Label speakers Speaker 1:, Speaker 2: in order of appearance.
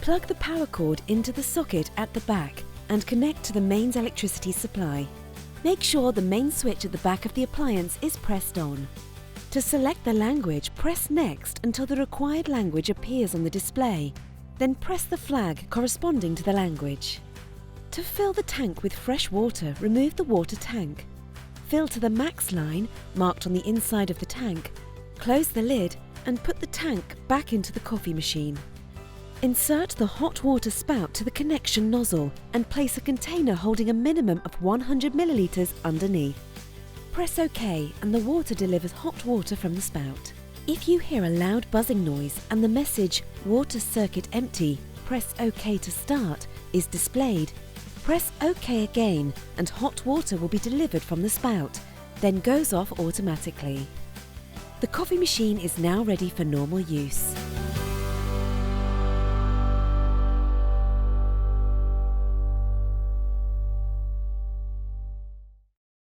Speaker 1: Plug the power cord into the socket at the back and connect to the mains electricity supply. Make sure the main switch at the back of the appliance is pressed on. To select the language, press Next until the required language appears on the display. Then press the flag corresponding to the language. To fill the tank with fresh water, remove the water tank. Fill to the max line, marked on the inside of the tank, close the lid and put the tank back into the coffee machine. Insert the hot water spout to the connection nozzle and place a container holding a minimum of 100 millilitres underneath. Press OK and the water delivers hot water from the spout. If you hear a loud buzzing noise and the message "Water circuit empty, press OK to start" is displayed, press OK again and hot water will be delivered from the spout, then goes off automatically. The coffee machine is now ready for normal use.